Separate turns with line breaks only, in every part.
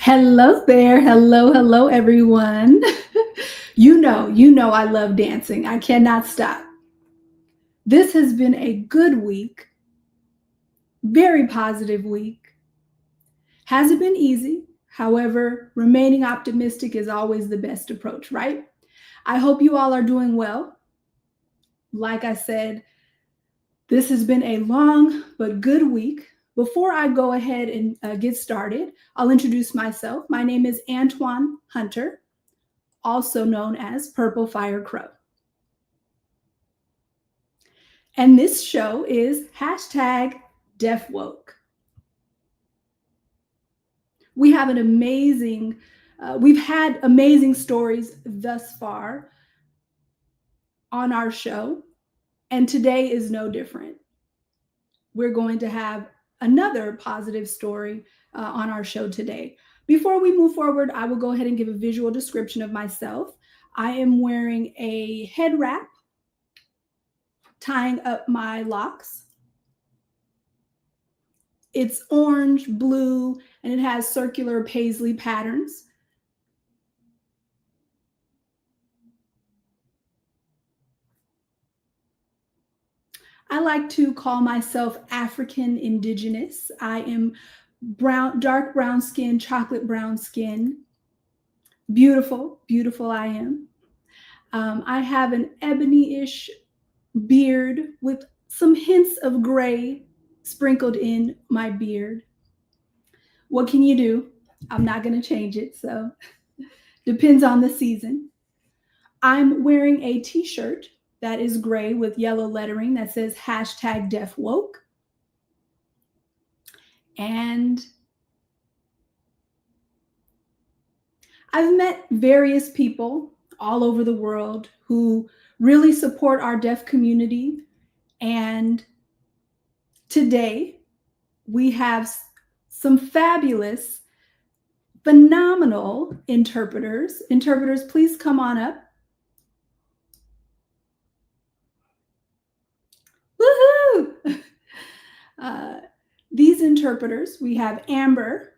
Hello there. Hello, everyone. you know I love dancing. I cannot stop. This has been a good week, very positive week. Hasn't been easy. However, remaining optimistic is always the best approach, right? I hope you all are doing well. Like I said, this has been a long but good week. Before I go ahead and get started, I'll introduce myself. My name is Antoine Hunter, also known as PurpleFireCrow. And this show is #DeafWoke. We have we've had amazing stories thus far on our show, and today is no different. We're going to have another positive story on our show today. Before we move forward, I will go ahead and give a visual description of myself. I am wearing a head wrap, tying up my locks. It's orange, blue, and it has circular paisley patterns. I like to call myself African Indigenous. I am dark brown skin, chocolate brown skin. Beautiful, beautiful I am. I have an ebony-ish beard with some hints of gray sprinkled in my beard. What can you do? I'm not going to change it, so depends on the season. I'm wearing a t-shirt that is gray with yellow lettering that says #DeafWoke. And I've met various people all over the world who really support our deaf community. And today we have some fabulous, phenomenal interpreters. Interpreters, please come on up. Woohoo! These interpreters, we have Amber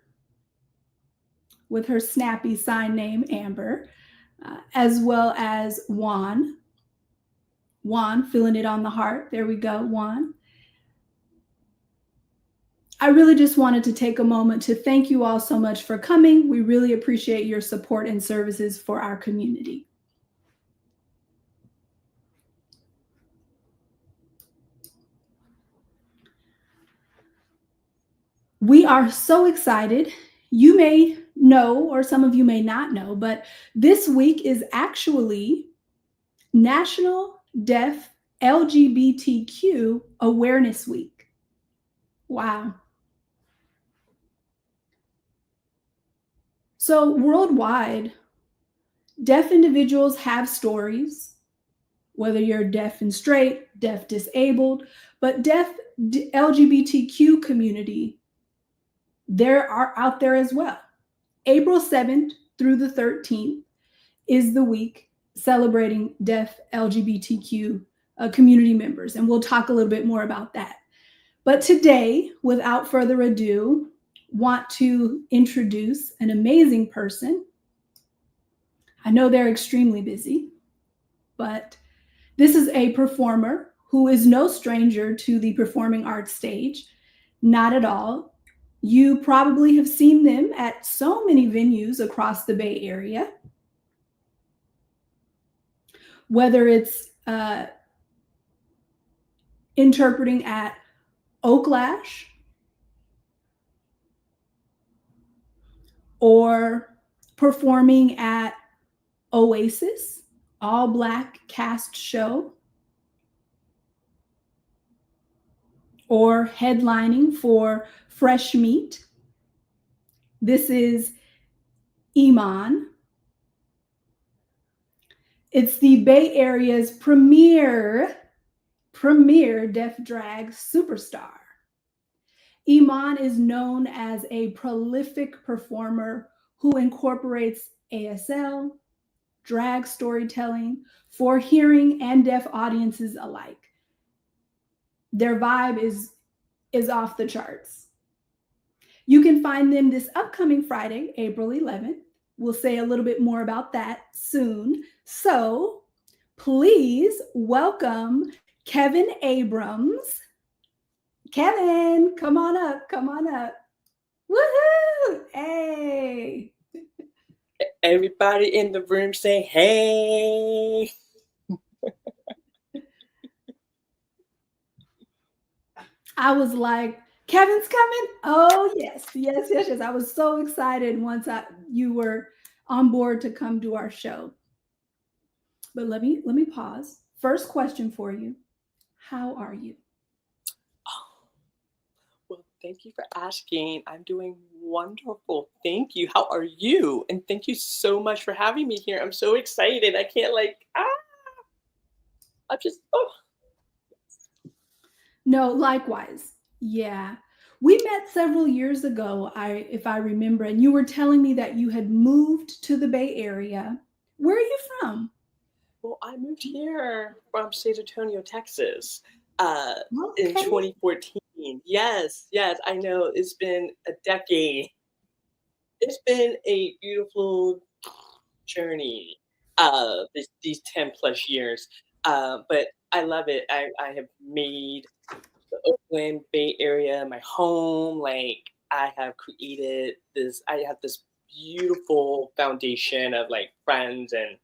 with her snappy sign name, Amber, as well as Juan. Juan, feeling it on the heart. There we go, Juan. I really just wanted to take a moment to thank you all so much for coming. We really appreciate your support and services for our community. We are so excited. You may know, or some of you may not know, but this week is actually National Deaf LGBTQ Awareness Week. Wow. So worldwide, deaf individuals have stories, whether you're deaf and straight, deaf disabled, but deaf LGBTQ community, there are out there as well. April 7th through the 13th is the week celebrating deaf LGBTQ community members, and we'll talk a little bit more about that. But today, without further ado, want to introduce an amazing person. I know they're extremely busy, but this is a performer who is no stranger to the performing arts stage, not at all. You probably have seen them at so many venues across the Bay Area, whether it's interpreting at Oaklash or performing at Oasis, all Black cast show, or headlining for Fresh Meat. This is Iman. It's the Bay Area's premier deaf drag superstar. Iman is known as a prolific performer who incorporates ASL, drag storytelling for hearing and deaf audiences alike. Their vibe is off the charts. You can find them this upcoming Friday, April 11th. We'll say a little bit more about that soon. So please welcome Kevin Abrams. Kevin, come on up, come on up. Woohoo! Hey.
Everybody in the room say, hey.
I was like, Kevin's coming? Oh, yes. I was so excited once you were on board to come do our show. But let me pause. First question for you. How are you?
Well, thank you for asking. I'm doing wonderful. Thank you. How are you? And thank you so much for having me here. I'm so excited. I can't I'm just,
No, likewise. Yeah. We met several years ago, if I remember, and you were telling me that you had moved to the Bay Area. Where are you from?
Well, I moved here from San Antonio, Texas,
Okay.
in 2014. Yes, I know. It's been a decade. It's been a beautiful journey, these 10 plus years. But I love it. I have made the Oakland Bay Area my home. Like, I have created this, I have this beautiful foundation of like friends and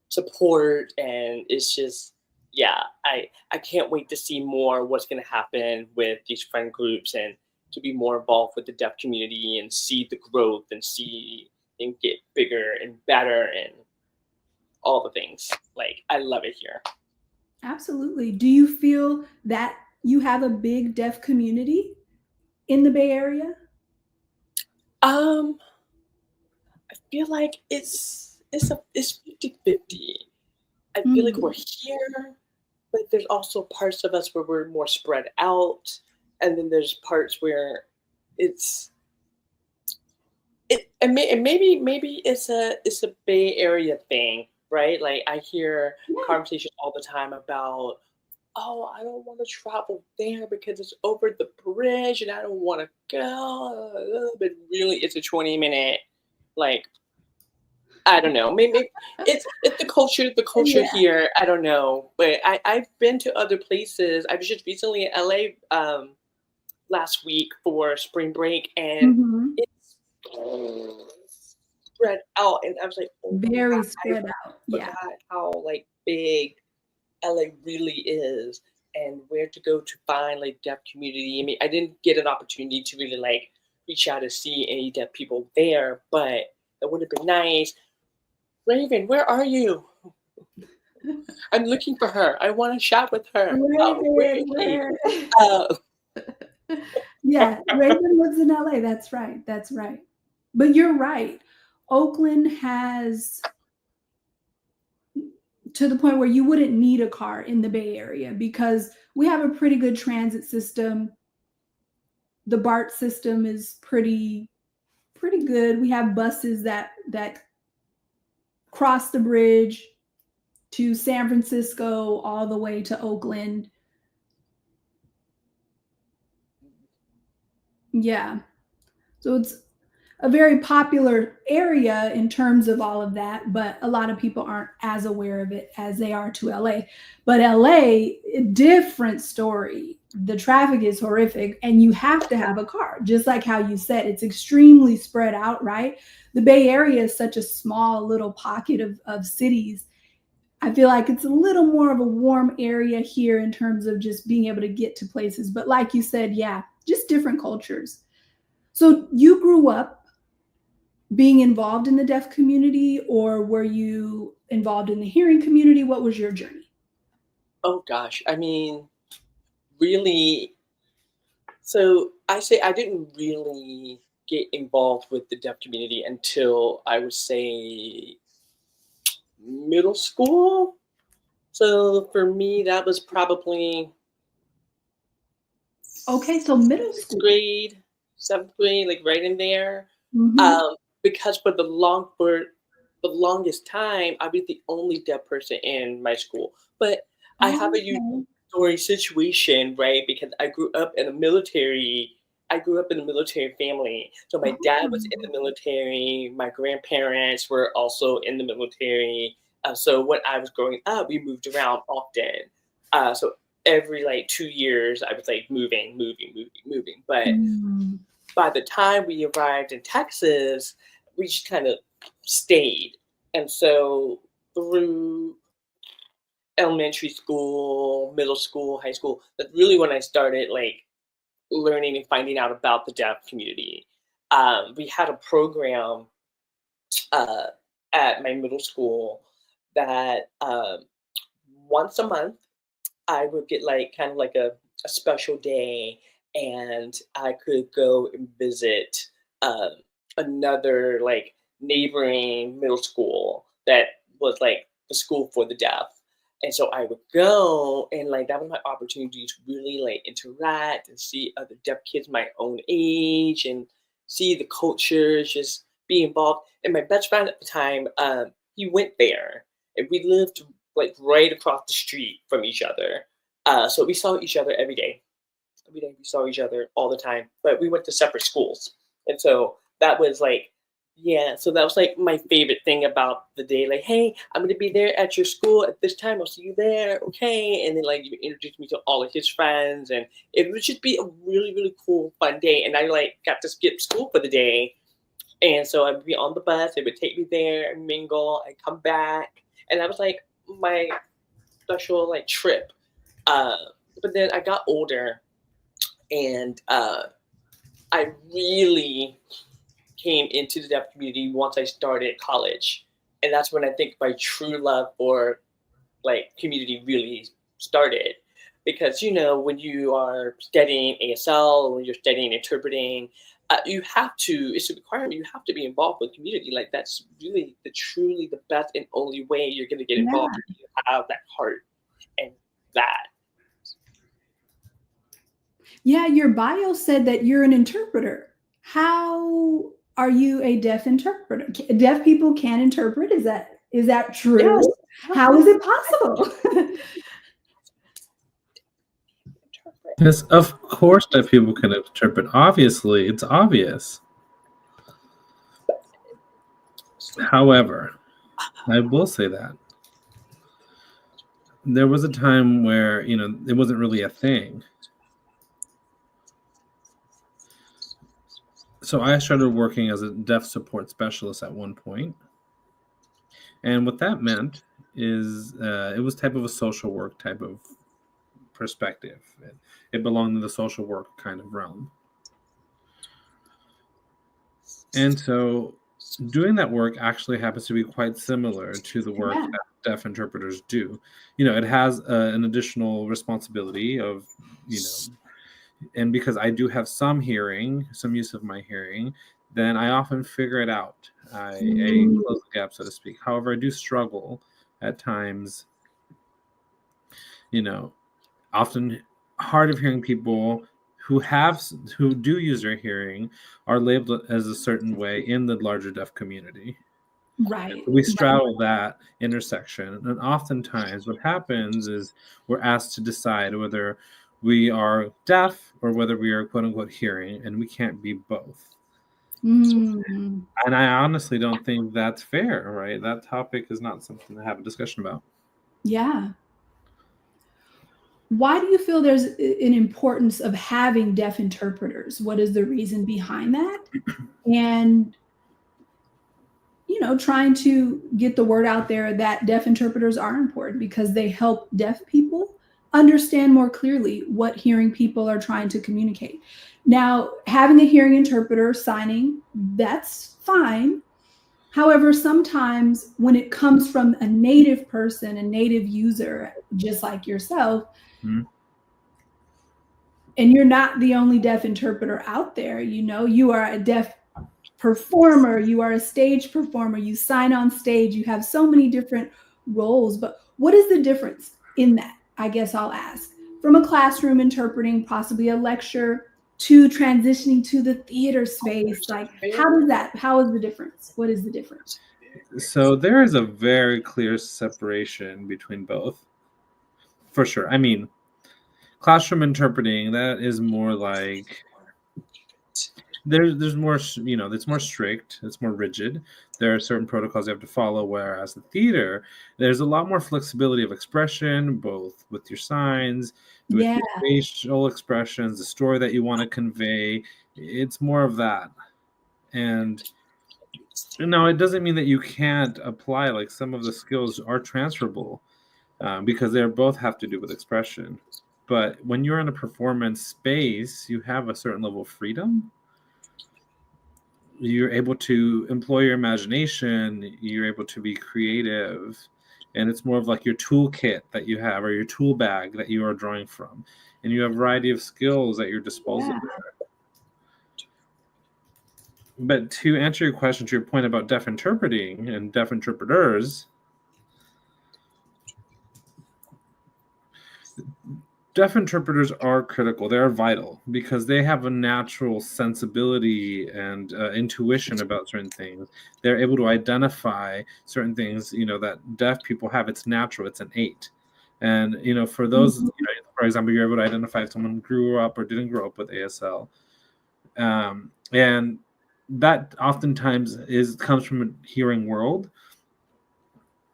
support, and it's just, yeah, I can't wait to see more what's going to happen with these friend groups and to be more involved with the deaf community and see the growth and see and get bigger and better and all the things. Like, I love it here.
Absolutely. Do you feel that you have a big deaf community in the Bay Area?
I feel like it's 50-50. I feel like we're here, but there's also parts of us where we're more spread out, and then there's parts where it's maybe it's a Bay Area thing, right? Like, I hear conversations all the time about, oh, I don't want to travel there because it's over the bridge and I don't want to go. But really, it's a 20-minute, like, I don't know. Maybe it's the culture. The culture
Yeah.
here. I don't know, but I've been to other places. I was just recently in LA last week for spring break, and it's spread out. And I was like, oh my
Very
God,
spread
I
out. Yeah.
forgot how like big LA really is, and where to go to find like deaf community. I mean, I didn't get an opportunity to really like reach out to see any deaf people there, but it would have been nice. Raven, where are you? I'm looking for her. I want to chat with her. Where is she?
Yeah, Raven lives in LA. That's right. That's right. But you're right. Oakland has, to the point where you wouldn't need a car in the Bay Area because we have a pretty good transit system. The BART system is pretty good. We have buses that cross the bridge to San Francisco all the way to Oakland. Yeah. So it's a very popular area in terms of all of that, but a lot of people aren't as aware of it as they are to LA. But LA, different story. The traffic is horrific and you have to have a car. Just like how you said, it's extremely spread out, right? The Bay Area is such a small little pocket of cities. I feel like it's a little more of a warm area here in terms of just being able to get to places. But like you said, yeah, just different cultures. So you grew up being involved in the deaf community, or were you involved in the hearing community? What was your journey?
Oh gosh, I mean, really. So I say I didn't really get involved with the deaf community until I would say middle school. So for me, that was probably
Okay, so middle
sixth
school.
grade, seventh grade, like right in there.
Mm-hmm.
Because for the longest time, I was the only deaf person in my school. But I have a unique
Okay.
story situation, right? Because I grew up in a military family. So my dad was in
Oh.
the military. My grandparents were also in the military. So when I was growing up, we moved around often. So every like 2 years, I was like moving. But
Mm.
by the time we arrived in Texas, we just kind of stayed. And so through elementary school, middle school, high school, that's really when I started like learning and finding out about the deaf community. We had a program uh, at my middle school that once a month I would get like kind of like a special day, and I could go and visit um, another like neighboring middle school that was like the school for the deaf. And so I would go, and like that was my opportunity to really like interact and see other deaf kids my own age and see the cultures, just be involved. And my best friend at the time, he went there, and we lived like right across the street from each other. So we saw each other every day. Every day we saw each other all the time, but we went to separate schools. And so that was like, yeah, so that was like my favorite thing about the day. Like, hey, I'm gonna be there at your school at this time. I'll see you there, okay? And then like you introduced me to all of his friends, and it would just be a really, really cool, fun day. And I like got to skip school for the day, and so I'd be on the bus. It would take me there and mingle. I'd come back, and that was like my special like trip. Uh, but then I got older, and I really came into the deaf community once I started college, and that's when I think my true love for like community really started. Because when you are studying ASL, when you're studying interpreting, you have to. It's a requirement. You have to be involved with community. Like that's really truly the best and only way you're going to get
Yeah.
involved. If you have that heart and that.
Yeah, your bio said that you're an interpreter. How are you a deaf interpreter? Deaf people can interpret. Is that true?
Yes.
How is it possible?
Interpret.
Yes, of course that people can interpret. Obviously, it's obvious. However, I will say that there was a time where, it wasn't really a thing. So I started working as a deaf support specialist at one point. And what that meant is it was type of a social work type of perspective. It belonged in the social work kind of realm. And so doing that work actually happens to be quite similar to the work
Yeah.
that deaf interpreters do. It has an additional responsibility of, and because I do have some hearing, some use of my hearing, then I often figure it out. I close the gap, so to speak. However, I do struggle at times, often hard of hearing people who do use their hearing are labeled as a certain way in the larger deaf community.
Right.
We straddle that intersection, and oftentimes what happens is we're asked to decide whether we are deaf or whether we are quote unquote hearing, and we can't be both.
Mm.
And I honestly don't think that's fair, right? That topic is not something to have a discussion about.
Yeah. Why do you feel there's an importance of having deaf interpreters? What is the reason behind that? And, trying to get the word out there that deaf interpreters are important because they help deaf people understand more clearly what hearing people are trying to communicate. Now, having a hearing interpreter signing, that's fine. However, sometimes when it comes from a native person, a native user, just like yourself, and you're not the only deaf interpreter out there, you are a deaf performer, you are a stage performer, you sign on stage, you have so many different roles. But what is the difference in that? I guess I'll ask. From a classroom interpreting, possibly a lecture, to transitioning to the theater space, like how is the difference? What is the difference?
So there is a very clear separation between both, for sure. I mean, classroom interpreting, that is more like there's more, it's more strict, it's more rigid. There are certain protocols you have to follow, whereas the theater, there's a lot more flexibility of expression, both with your signs, with your facial expressions, the story that you want to convey. It's more of that. And no, it doesn't mean that you can't apply, like, some of the skills are transferable, because they both have to do with expression. But when you're in a performance space, you have a certain level of freedom. You're able to employ your imagination, you're able to be creative, and it's more of like your toolkit that you have, or your tool bag that you are drawing from, and you have a variety of skills at your disposal there. But to answer your question, to your point about deaf interpreting and deaf interpreters, deaf interpreters are critical. They are vital because they have a natural sensibility and intuition about certain things. They're able to identify certain things, that deaf people have. It's natural. It's innate. And, for those, for example, you're able to identify if someone grew up or didn't grow up with ASL. And that oftentimes comes from a hearing world.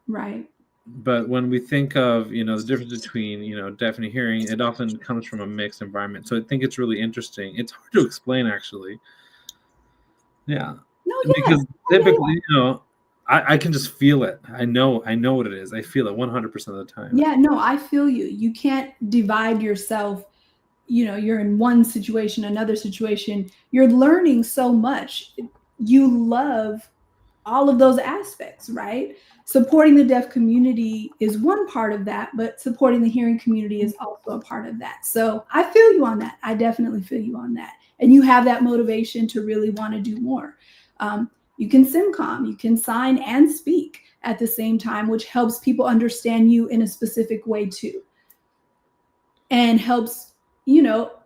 Right.
But when we think of, the difference between, deaf and hearing, it often comes from a mixed environment. So I think it's really interesting. It's hard to explain, actually. Yeah.
No, yeah.
Because typically, I can just feel it. I know what it is. I feel it 100% of the time.
Yeah, no, I feel you. You can't divide yourself. You're in one situation, another situation. You're learning so much. You love all of those aspects, right? Supporting the deaf community is one part of that, but supporting the hearing community is also a part of that. So I feel you on that. I definitely feel you on that. And you have that motivation to really want to do more. You can SimCom, you can sign and speak at the same time, which helps people understand you in a specific way too. And helps,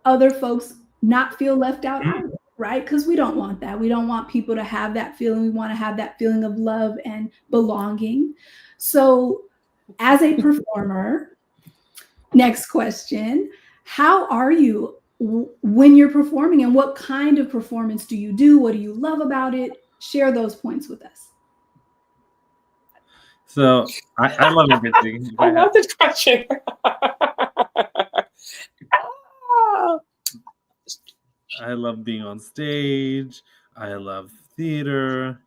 other folks not feel left out either, right? Because we don't want that. We don't want people to have that feeling. We want to have that feeling of love and belonging. So as a performer, next question, how are you when you're performing, and what kind of performance do you do? What do you love about it? Share those points with us.
So I love everything.
I love this question.
I love being on stage. I love theater.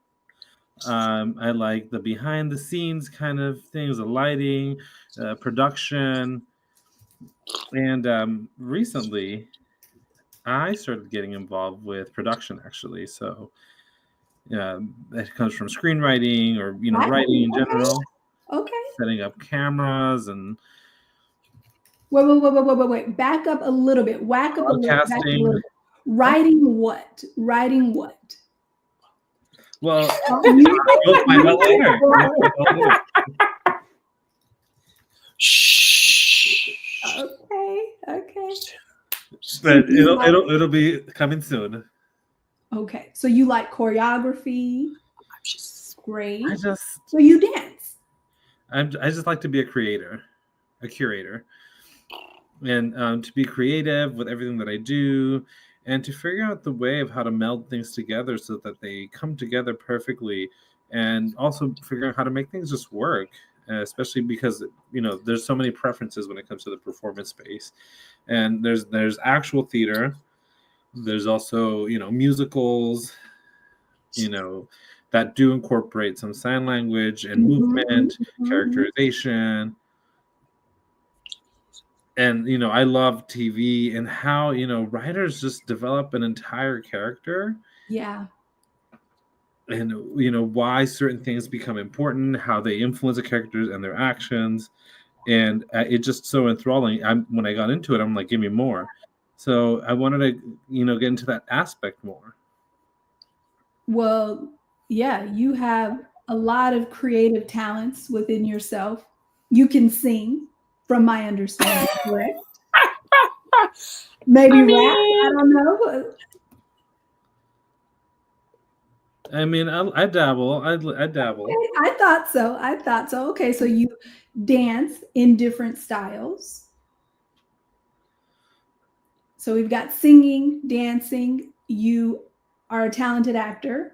I like the behind the scenes kind of things, the lighting, production. And recently, I started getting involved with production, actually. So it comes from screenwriting or, writing in general.
Okay.
Setting up cameras and...
Wait. Back up a little bit. Whack up a little bit. Writing what?
Well, you'll find out later.
Okay.
But it'll be coming soon.
Okay. So you like choreography? Great. So you dance?
I just like to be a curator, and to be creative with everything that I do, and to figure out the way of how to meld things together so that they come together perfectly, and also figure out how to make things just work, especially because there's so many preferences when it comes to the performance space. And there's actual theater, there's also musicals, that do incorporate some sign language and movement, characterization. And I love TV and how writers just develop an entire character.
Yeah.
And why certain things become important, how they influence the characters and their actions, and it's just so enthralling. When I got into it, I'm like, give me more. So I wanted to get into that aspect more.
Well, yeah, you have a lot of creative talents within yourself. You can sing, from my understanding, correct? Maybe rap, I don't know.
I mean, I dabble. I dabble.
Okay, I thought so. Okay, so you dance in different styles. So we've got singing, dancing. You are a talented actor.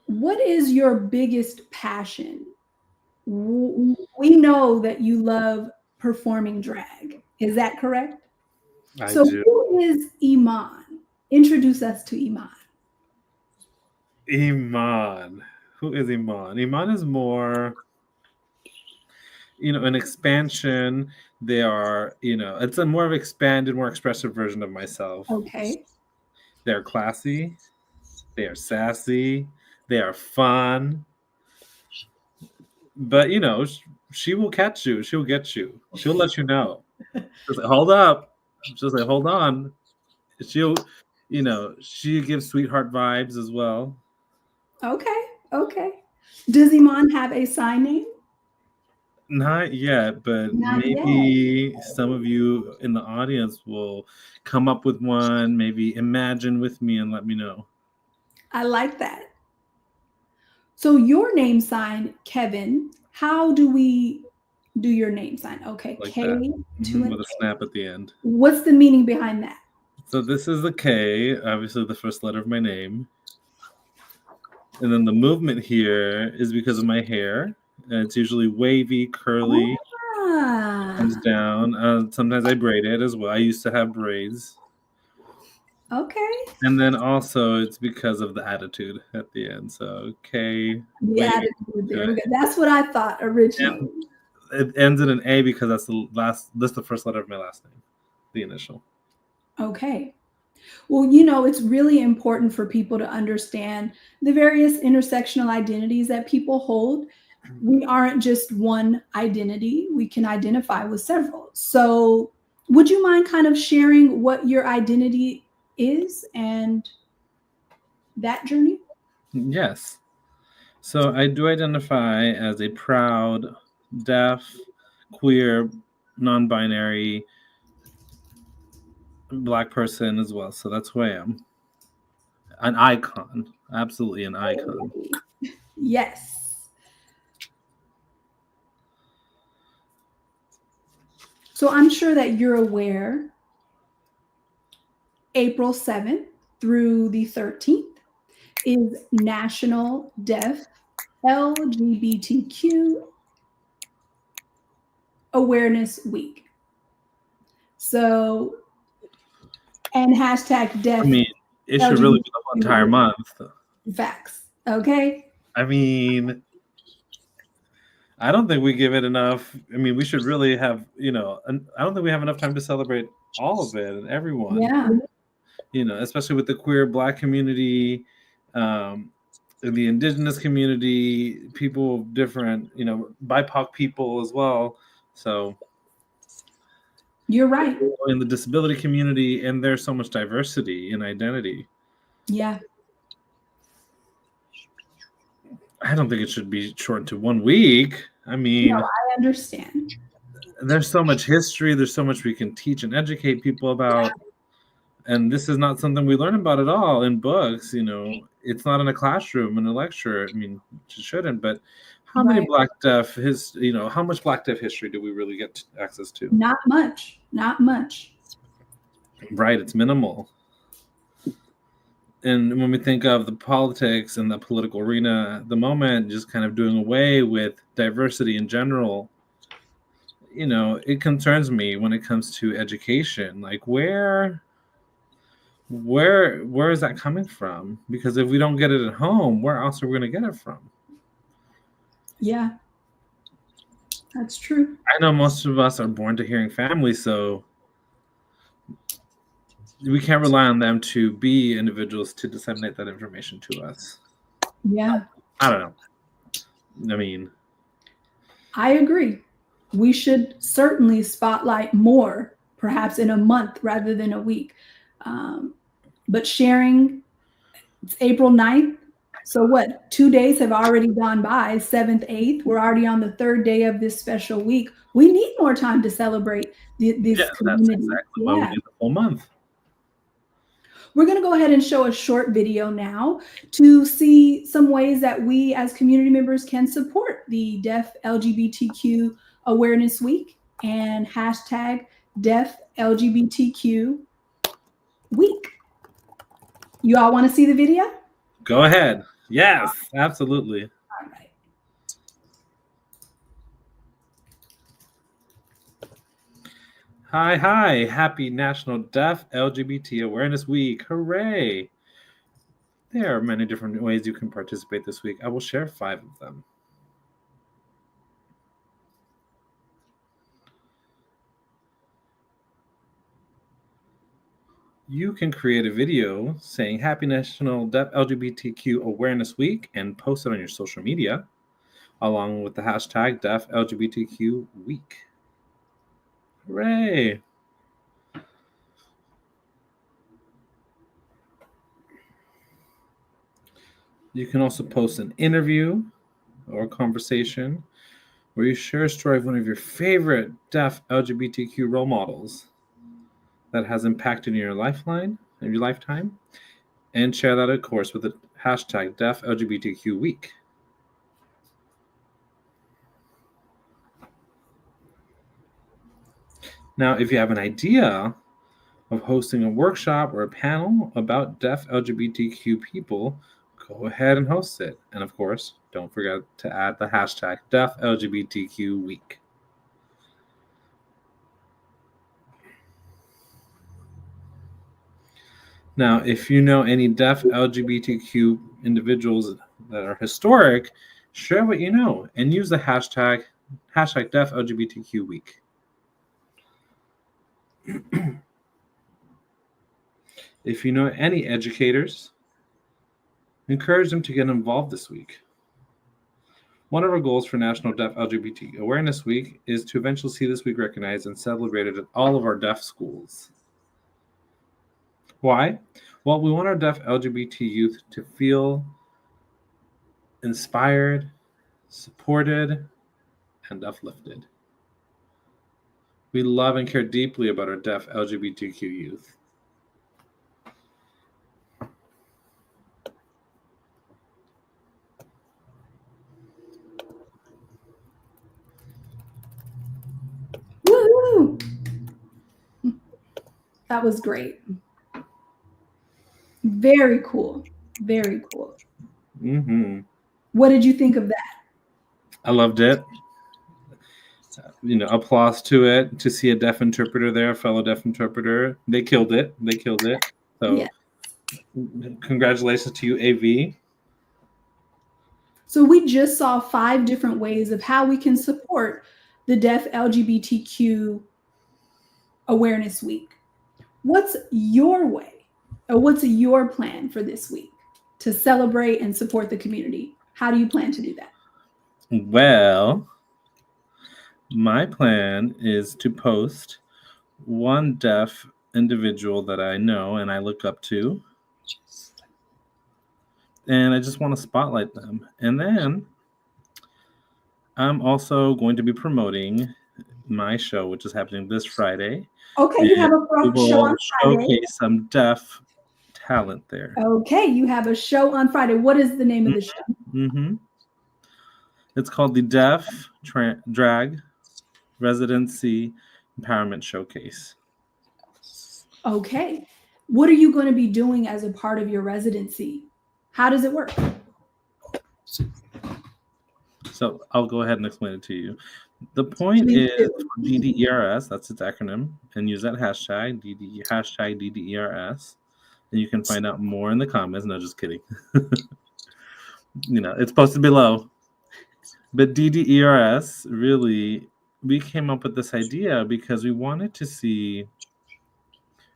What is your biggest passion? We know that you love performing drag. Is that correct?
I
So
do.
who is Iman? Introduce us to Iman.
Iman. Who is Iman? Iman is more, an expansion. They are, it's a more of expanded, more expressive version of myself.
Okay.
They're classy. They are sassy. They are fun. But, she will catch you. She'll get you. She'll let you know. Just like, hold up. Just like, hold on. She'll, she gives sweetheart vibes as well.
Okay. Does Iman have a sign name?
Not yet, but
Not
maybe some of you in the audience will come up with one, maybe imagine with me and let me know.
I like that. So your name sign, Kevin, how do we do your name sign? Okay,
Like
K
that. With a snap at the end.
What's the meaning behind that?
So this is the K, obviously the first letter of my name. And then the movement here is because of my hair. It's usually wavy, curly, comes down. Sometimes I braid it as well. I used to have braids.
Okay.
And then also it's because of the attitude at the end. So K.
The attitude there. Okay. That's what I thought originally.
And it ends in an A because that's the first letter of my last name, the initial.
Okay. Well, it's really important for people to understand the various intersectional identities that people hold. We aren't just one identity. We can identify with several. So would you mind kind of sharing what your identity is and that journey?
Yes. So I do identify as a proud, deaf, queer, non-binary, Black person as well. So that's who I am. An icon. Absolutely an icon.
Yes. So I'm sure that you're aware April 7th through the 13th is National Deaf LGBTQ Awareness Week. So, and hashtag deaf.
I mean, it should really be the whole entire month.
Facts. Okay.
I mean, I don't think we give it enough. I mean, we should really have, I don't think we have enough time to celebrate all of it and everyone.
Yeah.
Especially with the queer Black community, the indigenous community, people of different, BIPOC people as well. So
you're right.
In the disability community, and there's so much diversity in identity.
Yeah.
I don't think it should be shortened to 1 week. I mean,
no, I understand.
There's so much history. There's so much we can teach and educate people about. And this is not something we learn about at all in books. It's not in a classroom, in a lecture. I mean, it shouldn't, but how many Black Deaf how much Black Deaf history do we really get access to?
Not much.
Right, it's minimal. And when we think of the politics and the political arena at the moment, just kind of doing away with diversity in general, it concerns me when it comes to education. Like, where is that coming from? Because if we don't get it at home, where else are we going to get it from?
Yeah, that's true.
I know most of us are born to hearing families, so we can't rely on them to be individuals to disseminate that information to us.
Yeah,
I don't know. I mean,
I agree. We should certainly spotlight more, perhaps in a month rather than a week. But sharing, it's April 9th. So what? 2 days have already gone by, 7th, 8th. We're already on the 3rd day of this special week. We need more time to celebrate this
yeah,
community.
that's exactly why we need the whole month.
We're going to go ahead and show a short video now to see some ways that we as community members can support the Deaf LGBTQ Awareness Week and hashtag Deaf LGBTQ Week. You all want to see the video?
Go ahead. Yes, absolutely.
All right.
Hi. Happy National Deaf LGBT Awareness Week. Hooray. There are many different ways you can participate this week. I will share 5 of them. You can create a video saying Happy National Deaf LGBTQ Awareness Week and post it on your social media along with the hashtag Deaf LGBTQ Week. Hooray! You can also post an interview or a conversation where you share a story of one of your favorite deaf LGBTQ role models that has impacted your lifetime, and share that, of course, with the hashtag Deaf LGBTQ Week. Now, if you have an idea of hosting a workshop or a panel about deaf LGBTQ people, go ahead and host it. And of course, don't forget to add the hashtag Deaf LGBTQ Week. Now, if you know any deaf LGBTQ individuals that are historic, share what you know and use the hashtag Deaf LGBTQ Week. If you know any educators, encourage them to get involved this week. One of our goals for National Deaf LGBT Awareness Week is to eventually see this week recognized and celebrated at all of our deaf schools. Why? Well, we want our deaf LGBT youth to feel inspired, supported, and uplifted. We love and care deeply about our deaf LGBTQ youth.
Woo! That was great. Very cool. Very cool.
Mm-hmm.
What did you think of that?
I loved it. Applause to it, to see a deaf interpreter there, a fellow deaf interpreter. They killed it. So yeah. Congratulations to you, AV.
So we just saw 5 different ways of how we can support the Deaf LGBTQ Awareness Week. What's your way, or what's your plan for this week to celebrate and support the community? How do you plan to do that?
Well, my plan is to post one deaf individual that I know and I look up to, and I just want to spotlight them. And then I'm also going to be promoting my show, which is happening this Friday.
Okay, you have a show on Friday.
Showcase some deaf talent there.
Okay, you have a show on Friday. What is the name of the show?
Mm-hmm. It's called the Deaf Drag Residency Empowerment Showcase.
Okay. What are you going to be doing as a part of your residency? How does it work?
So I'll go ahead and explain it to you. The point
Please
is
do.
for DDERS, that's its acronym, and use that hashtag, hashtag DDERS. And you can find out more in the comments. No, just kidding. It's posted below. But DDERS, really, we came up with this idea because we wanted to see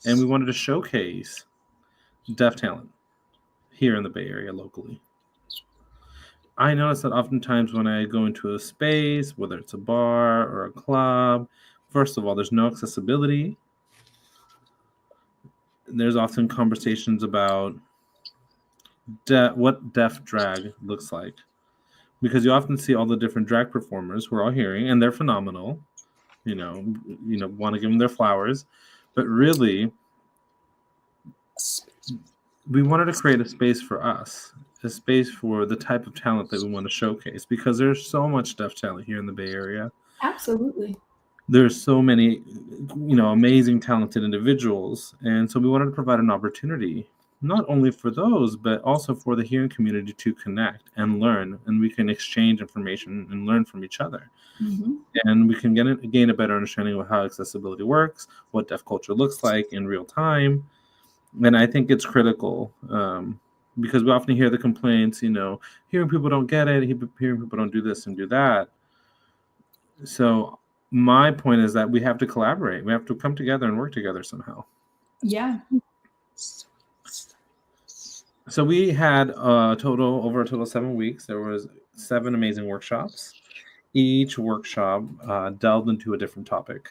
and we wanted to showcase deaf talent here in the Bay Area locally. I notice that oftentimes when I go into a space, whether it's a bar or a club, first of all, there's no accessibility. There's often conversations about what deaf drag looks like. Because you often see all the different drag performers who are all hearing, and they're phenomenal. Want to give them their flowers. But really, we wanted to create a space for us, a space for the type of talent that we want to showcase, because there's so much deaf talent here in the Bay Area.
Absolutely.
There's so many, amazing, talented individuals. And so we wanted to provide an opportunity, not only for those, but also for the hearing community to connect and learn, and we can exchange information and learn from each other.
Mm-hmm.
And we can gain a better understanding of how accessibility works, what deaf culture looks like in real time. And I think it's critical because we often hear the complaints, hearing people don't get it, hearing people don't do this and do that. So my point is that we have to collaborate. We have to come together and work together somehow.
Yeah.
So we had over a total of 7 weeks. There was 7 amazing workshops. Each workshop delved into a different topic.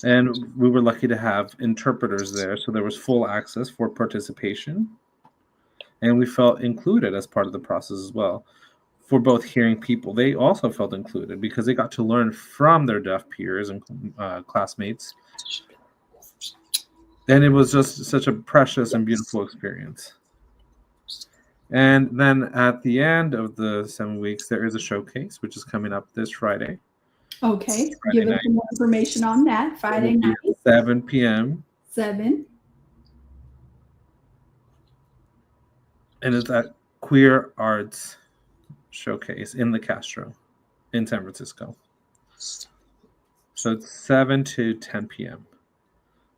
And we were lucky to have interpreters there, so there was full access for participation. And we felt included as part of the process as well. For both hearing people, they also felt included because they got to learn from their deaf peers and classmates. And it was just such a precious and beautiful experience. And then at the end of the 7 weeks, there is a showcase, which is coming up this Friday.
Okay. Give us some more information on that. Friday night.
7 p.m.
7.
And it's at Queer Arts Showcase in the Castro in San Francisco. So it's 7 to 10 p.m.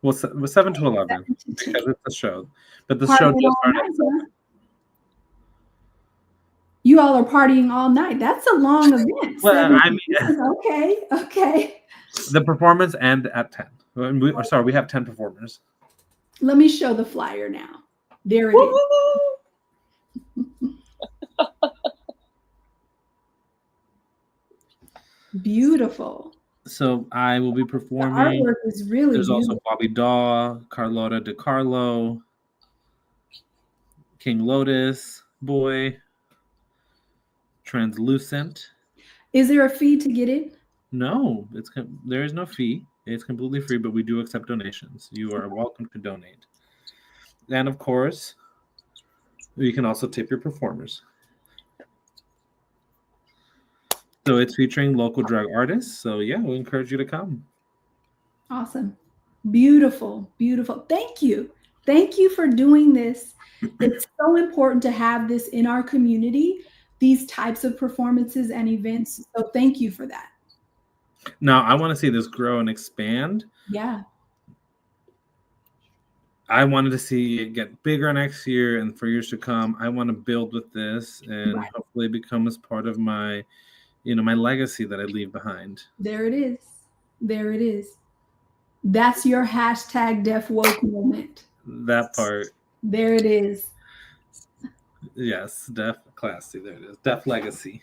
Well, 7 to 11 because it's a show. But the show does start at 7.
You all are partying all night. That's a long event.
Well,
Okay.
The performance end at 10. We have 10 performers.
Let me show the flyer now. There it is. Beautiful.
So I will be performing.
The artwork is really
There's
beautiful.
also Bobby Daw, Carlota DiCarlo, King Lotus, Boy, Translucent.
Is there a fee to get it?
No, there is no fee. It's completely free, but we do accept donations. You are welcome to donate. And of course, you can also tip your performers. So it's featuring local drag artists. So yeah, we encourage you to come.
Awesome. Beautiful. Thank you. Thank you for doing this. It's so important to have this in our community, these types of performances and events. So thank you for that.
Now, I want to see this grow and expand.
Yeah.
I wanted to see it get bigger next year and for years to come. I want to build with this and hopefully become as part of my, my legacy that I leave behind.
There it is. That's your hashtag Deaf Woke moment.
That part.
There it is.
Yes, Deaf Classy. There it is. Deaf Legacy.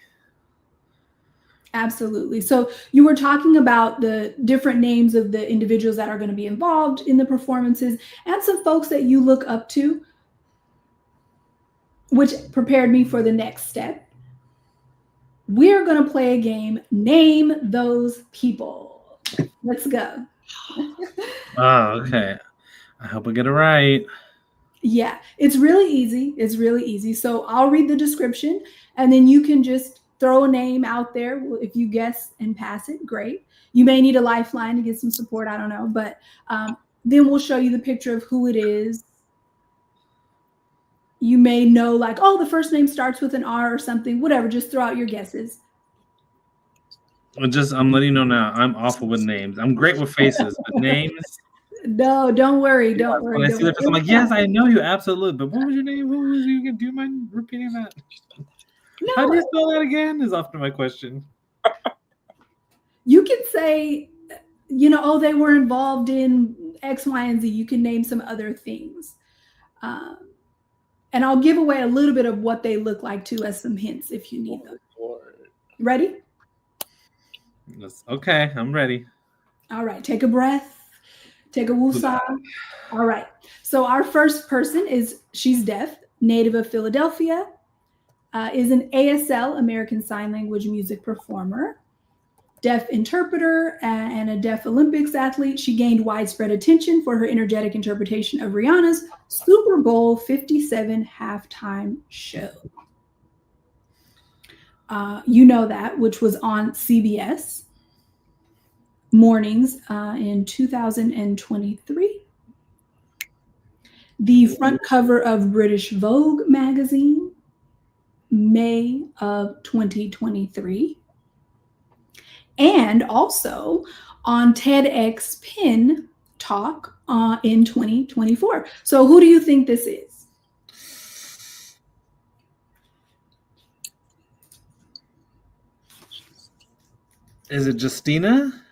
Absolutely. So you were talking about the different names of the individuals that are going to be involved in the performances and some folks that you look up to, which prepared me for the next step. We're going to play a game, Name Those People. Let's go.
Oh, okay. I hope I get it right.
Yeah, it's really easy. So I'll read the description and then you can just throw a name out there. If you guess and pass it, great. You may need a lifeline to get some support. I don't know. But then we'll show you the picture of who it is. You may know, like, oh, the first name starts with an R or something. Whatever. Just throw out your guesses.
I'm letting you know now. I'm awful with names. I'm great with faces, but names.
No, don't worry. Don't worry.
When I see the face, I'm like, yes, I know you absolutely. But what was your name? Who was you? Do you mind repeating that?
No.
How do you spell that again? Is often my question.
You can say, oh, they were involved in X, Y, and Z. You can name some other things. And I'll give away a little bit of what they look like too as some hints if you need them. Ready?
Yes. Okay, I'm ready.
All right, take a breath. Take a woosah. All right. So our first person she's deaf, native of Philadelphia, is an ASL, American Sign Language music performer, deaf interpreter, and a deaf Olympics athlete. She gained widespread attention for her energetic interpretation of Rihanna's Super Bowl 57 halftime show. You know that, which was on CBS mornings in 2023. The front cover of British Vogue magazine, May of 2023. And also on TEDx Pin Talk in 2024. So who do you think this is?
Is it Justina?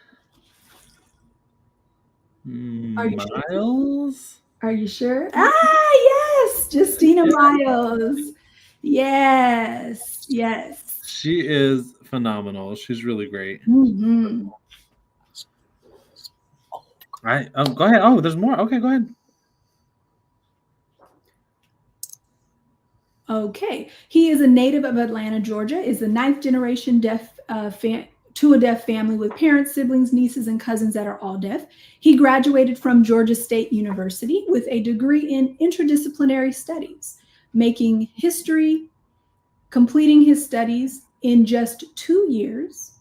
Miles? Are you sure? Yes, Justina Miles. Yes.
She is phenomenal. She's really great.
Mm-hmm.
Go ahead. Oh, there's more. Okay, go ahead.
Okay. He is a native of Atlanta, Georgia, is the 9th generation deaf to a deaf family with parents, siblings, nieces, and cousins that are all deaf. He graduated from Georgia State University with a degree in interdisciplinary studies, making history, completing his studies in just 2 years,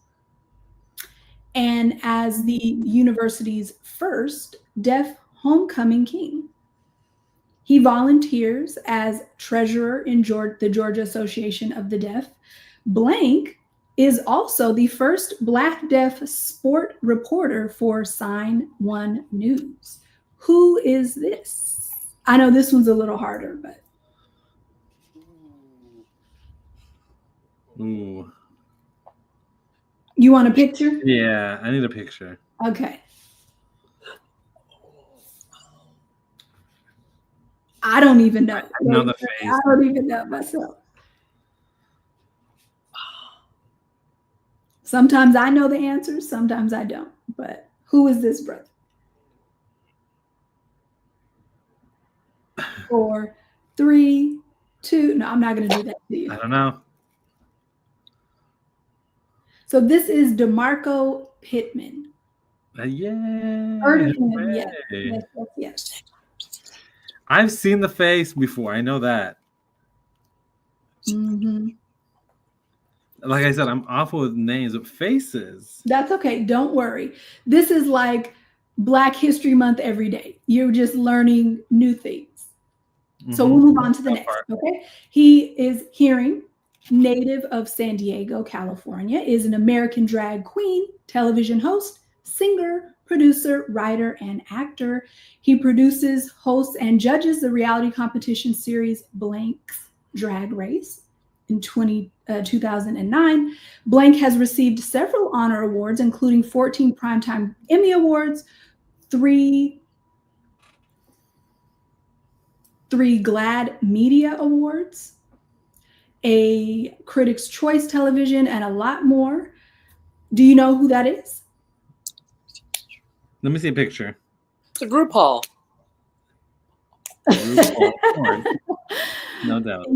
and as the university's first deaf homecoming king. He volunteers as treasurer in the Georgia Association of the Deaf. Blank is also the first Black deaf sport reporter for Sign One News. Who is this? I know this one's a little harder, but.
Ooh.
You want a picture?
Yeah, I need a picture.
Okay. I don't even know.
I know the face.
I don't even know myself. Sometimes I know the answers, sometimes I don't. But who is this brother? 4, 3, 2. No, I'm not going to do that to you.
I don't know.
So this is DeMarco Pittman.
Yeah.
Heard of him? Yes.
I've seen the face before. I know that.
Mm-hmm.
Like I said, I'm awful with names, but faces.
That's okay. Don't worry. This is like Black History Month every day. You're just learning new things. Mm-hmm. So we'll move on to the next. Okay. He is hearing, native of San Diego, California, is an American drag queen, television host, singer, producer, writer, and actor. He produces, hosts, and judges the reality competition series Blank's Drag Race. In 2009, Blank has received several honor awards, including 14 Primetime Emmy Awards, 3 GLAAD Media Awards, a Critics' Choice Television, and a lot more. Do you know who that is?
Let me see a picture.
It's a RuPaul.
No doubt.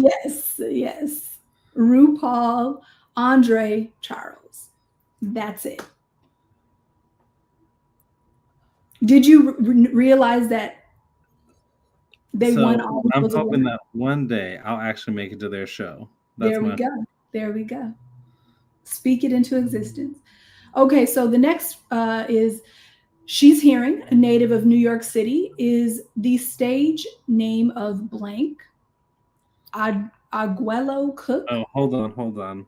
Yes. RuPaul Andre Charles. That's it. Did you realize that they won all
I'm
those
hoping
awards?
that one day I'll actually make it to their show.
There we go. Speak it into existence. Okay, so the next is she's hearing, a native of New York City, is the stage name of blank. Aguelo Cook.
Oh, hold on.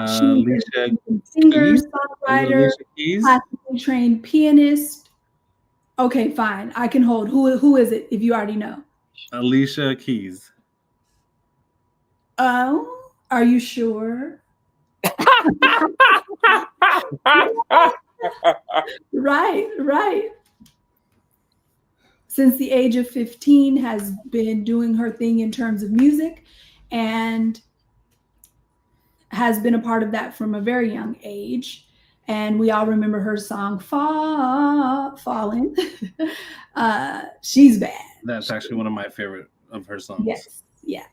She's
Alicia
a singer,
Keys?
songwriter,
Alicia Keys?
classically trained pianist. Okay, fine. I can hold. Who is it if you already know?
Alicia Keys.
Oh, are you sure? Right. Since the age of 15 has been doing her thing in terms of music and has been a part of that from a very young age. And we all remember her song Falling. She's bad.
That's actually one of my favorite of her songs.
Yes. Yeah.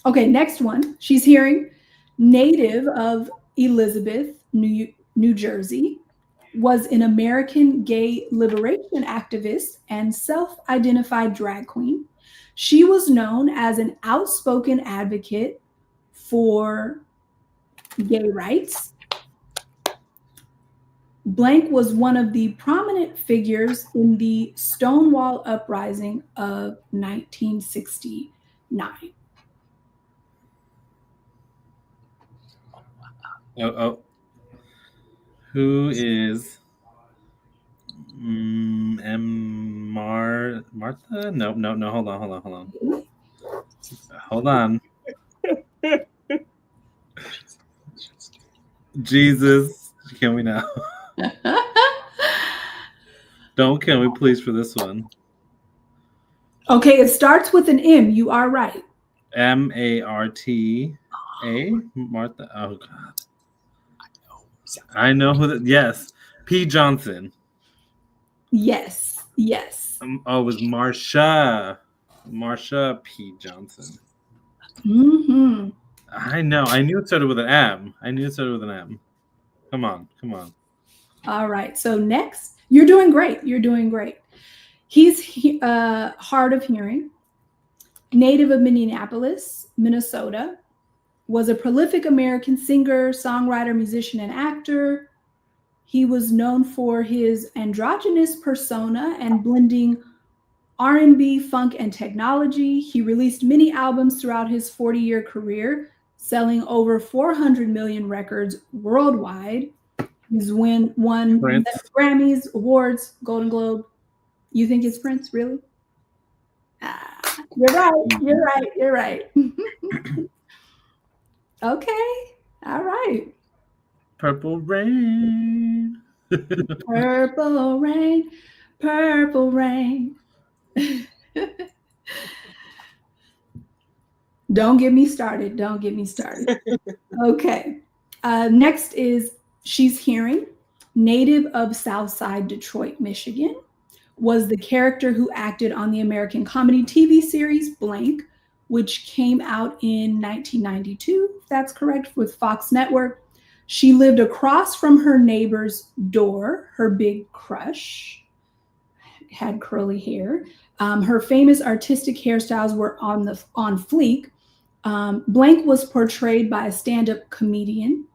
Okay, next one. She's hearing, native of Elizabeth, New Jersey, was an American gay liberation activist and self-identified drag queen. She was known as an outspoken advocate for gay rights. Blank was one of the prominent figures in the Stonewall Uprising of 1969.
Oh. Who is Martha? No. Hold on. Jesus, can we now? Don't kill me, please, for this one.
Okay, it starts with an M. You are right.
Marta. Martha. Oh God. I know who that. Yes, P. Johnson.
Yes.
It was Marsha P. Johnson.
Mm-hmm.
I know. I knew it started with an M. Come on.
All right. So next, you're doing great. He's hard of hearing, native of Minneapolis, Minnesota, was a prolific American singer, songwriter, musician, and actor. He was known for his androgynous persona and blending R&B, funk, and technology. He released many albums throughout his 40-year career, selling over 400 million records worldwide. He's won Grammys, awards, Golden Globe. You think it's Prince, really? You're right. Okay. All right.
Purple Rain.
Purple rain. Don't get me started. Okay. Next is she's hearing, native of Southside Detroit, Michigan, was the character who acted on the American comedy TV series Blank, which came out in 1992, if that's correct, with Fox Network. She lived across from her neighbor's door, her big crush, had curly hair. Her famous artistic hairstyles were on fleek. Blank was portrayed by a stand-up comedian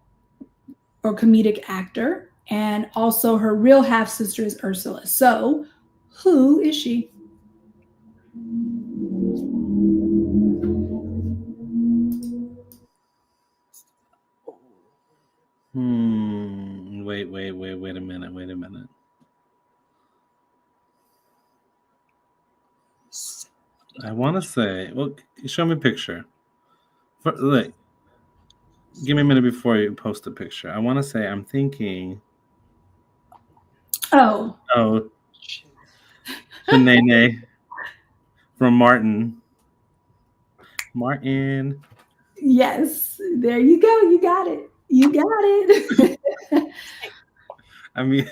or comedic actor, and also her real half-sister is Ursula. So, who is she?
Wait a minute. I want to say, well, show me a picture. Look, give me a minute before you post the picture. I want to say, I'm thinking.
Oh.
Shanae from Martin.
Yes, there you go. You got it.
I mean,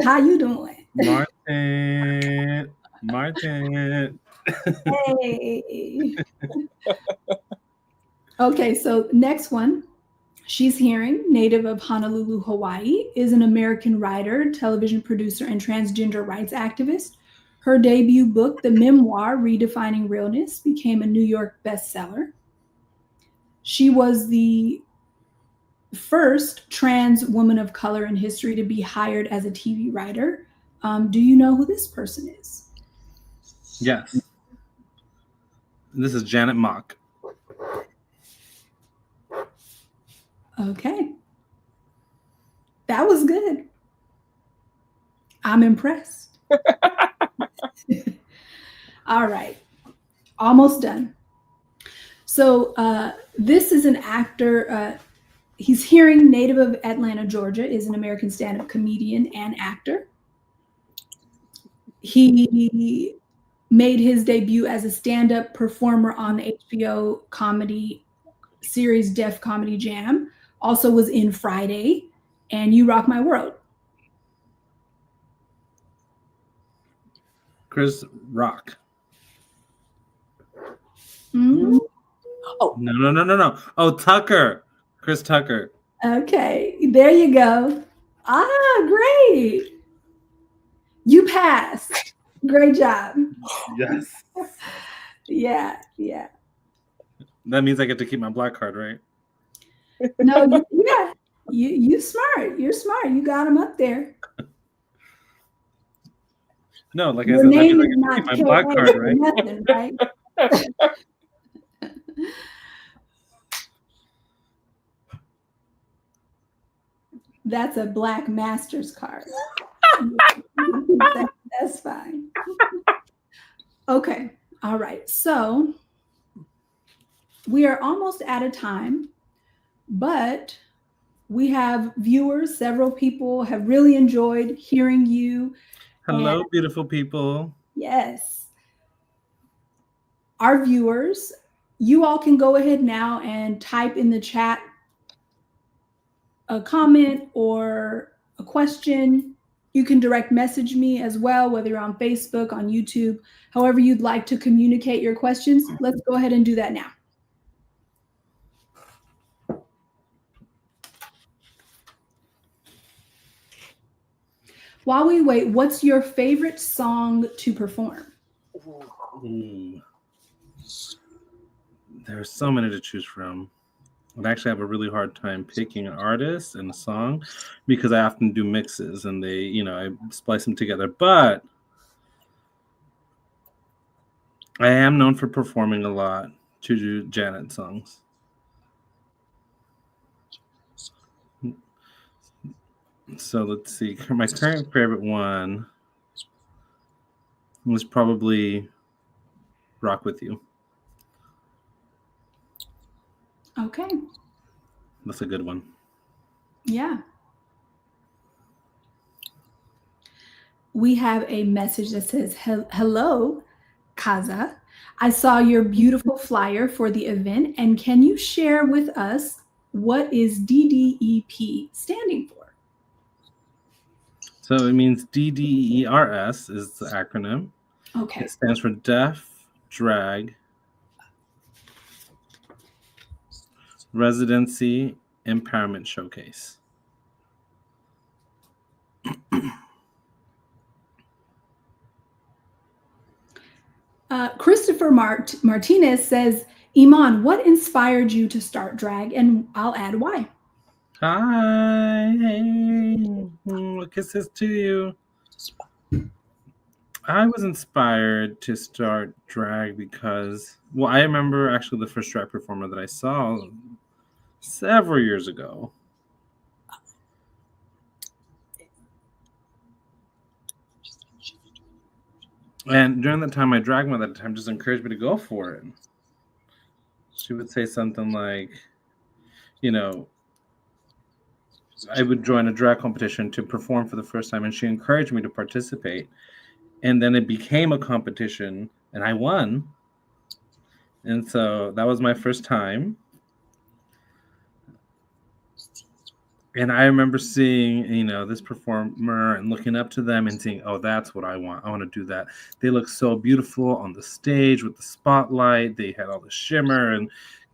how you doing?
Martin.
Hey. Okay, so next one. She's hearing, native of Honolulu, Hawaii, is an American writer, television producer, and transgender rights activist. Her debut book, the memoir Redefining Realness, became a New York bestseller. She was the first trans woman of color in history to be hired as a TV writer. Do you know who this person is?
Yes. This is Janet Mock.
Okay. That was good. I'm impressed. All right. Almost done. So this is an actor. He's hearing, native of Atlanta, Georgia, is an American stand-up comedian and actor. He made his debut as a stand-up performer on the HBO comedy series Def Comedy Jam. Also was in Friday and You Rock My World.
Chris Rock.
Mm-hmm.
Oh.
No. Oh, Tucker. Chris Tucker.
Okay, there you go. Great. You passed. Great job.
Yes.
Yeah.
That means I get to keep my black card, right?
No, yeah. You smart. You're smart. You got them up there.
No, like
Your
I said, that
name
means I
is
get to
not
keep my black card, right?
Nothing, right? That's a Black Master's card. That's fine. Okay. All right. So we are almost out of time, but we have viewers. Several people have really enjoyed hearing you.
Hello, beautiful people.
Yes. Our viewers, you all can go ahead now and type in the chat a comment or a question. You can direct message me as well, whether you're on Facebook, on YouTube, however you'd like to communicate your questions. Let's go ahead and do that now. While we wait, what's your favorite song to perform?
Ooh. There are so many to choose from. I actually have a really hard time picking an artist and a song because I often do mixes and they, I splice them together. But I am known for performing a lot to do Janet songs. So let's see. My current favorite one was probably Rock With You.
Okay.
That's a good one.
Yeah. We have a message that says, hello, Kaza. I saw your beautiful flyer for the event, and can you share with us what is DDEP standing for?
So it means DDERS is the acronym.
Okay.
It stands for Deaf Drag Residency Empowerment Showcase.
Christopher Martinez says, Iman, what inspired you to start drag? And I'll add why.
Hi. Kisses to you. I was inspired to start drag because, I remember actually the first drag performer that I saw several years ago. And during that time, my drag mother at the time just encouraged me to go for it. She would say something like, I would join a drag competition to perform for the first time, and she encouraged me to participate. And then it became a competition, and I won. And so that was my first time. And I remember seeing, this performer and looking up to them and saying, oh, that's what I want. I want to do that. They look so beautiful on the stage with the spotlight. They had all the shimmer and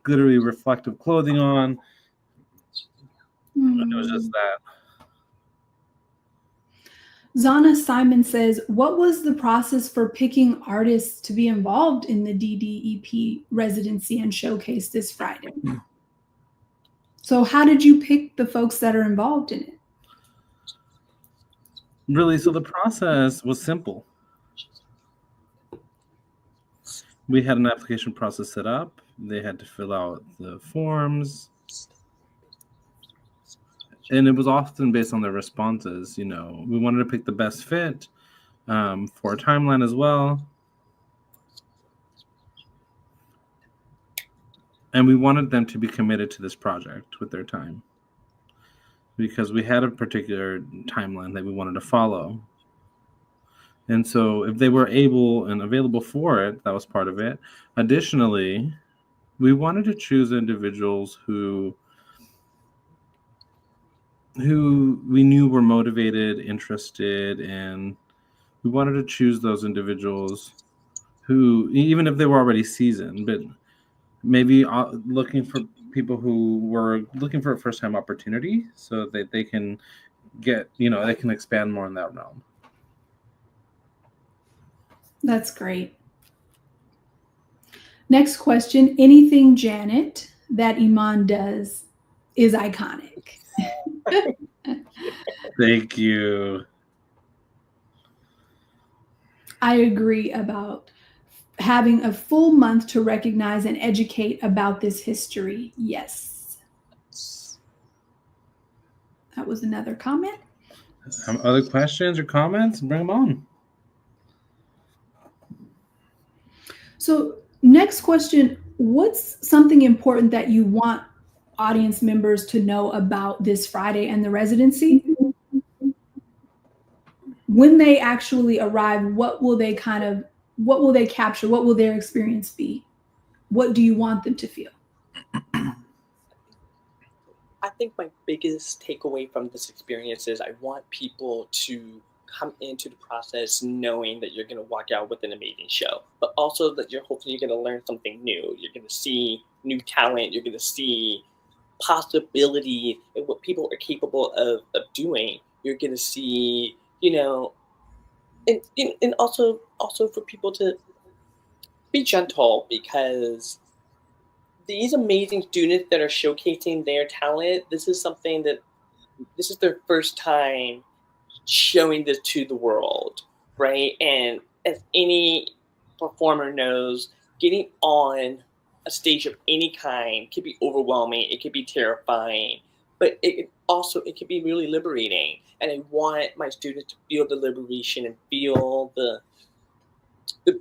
glittery reflective clothing on. And it was just that.
Zana Simon says, what was the process for picking artists to be involved in the DDEP residency and showcase this Friday? So how did you pick the folks that are involved in it?
Really, so the process was simple. We had an application process set up. They had to fill out the forms. And it was often based on their responses. We wanted to pick the best fit for a timeline as well. And we wanted them to be committed to this project with their time, because we had a particular timeline that we wanted to follow. And so if they were able and available for it, that was part of it. Additionally, we wanted to choose individuals who we knew were motivated, interested, and we wanted to choose those individuals who, even if they were already seasoned, but maybe looking for people who were looking for a first-time opportunity so that they can get, they can expand more in that realm.
That's great. Next question. Anything Janet that Iman does is iconic.
Thank you.
I agree about having a full month to recognize and educate about this history. Yes. That was another comment.
Other questions or comments? Bring them on.
So next question, what's something important that you want audience members to know about this Friday and the residency? When they actually arrive, what will they capture? What will their experience be? What do you want them to feel?
I think my biggest takeaway from this experience is I want people to come into the process knowing that you're going to walk out with an amazing show, but also that hopefully you're going to learn something new. You're going to see new talent. You're going to see possibility and what people are capable of doing. You're going to see, and also for people to be gentle, because these amazing students that are showcasing their talent, this is their first time showing this to the world, right? And as any performer knows, getting on a stage of any kind can be overwhelming. It can be terrifying, but it can be really liberating. And I want my students to feel the liberation and feel the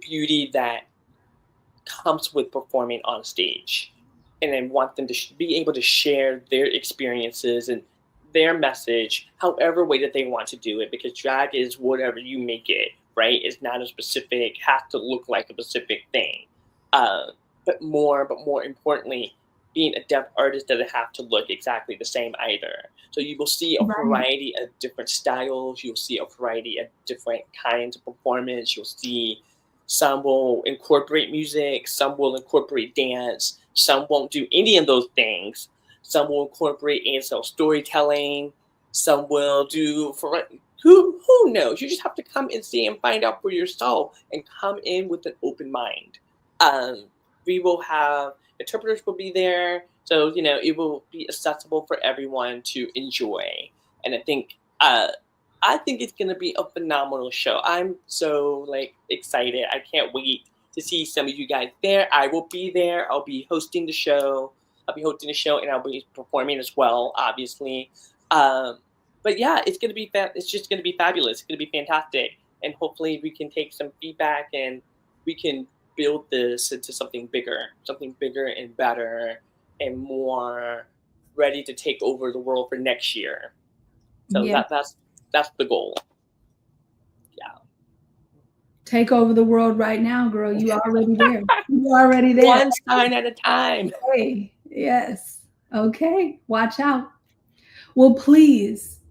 beauty that comes with performing on stage. And I want them to be able to share their experiences and their message however way that they want to do it, because drag is whatever you make it, right? It's not a specific, has to look like a specific thing. But more importantly, being a deaf artist doesn't have to look exactly the same either. So you will see a variety of different styles. You'll see a variety of different kinds of performance. You'll see some will incorporate music, some will incorporate dance, some won't do any of those things. Some will incorporate ASL storytelling, some will do who knows? You just have to come and see and find out for yourself and come in with an open mind. We will have interpreters will be there, so it will be accessible for everyone to enjoy. And I think it's going to be a phenomenal show. I'm so excited. I can't wait to see some of you guys there. I will be there. I'll be hosting the show. And I'll be performing as well, obviously. But yeah, it's going to be it's just going to be fabulous. It's going to be fantastic. And hopefully we can take some feedback and we can build this into something bigger and better and more ready to take over the world for next year. So that's the goal. Yeah.
Take over the world right now, girl. You already there. You already there.
One sign at a time.
Okay. Yes. Okay. Watch out. Well, please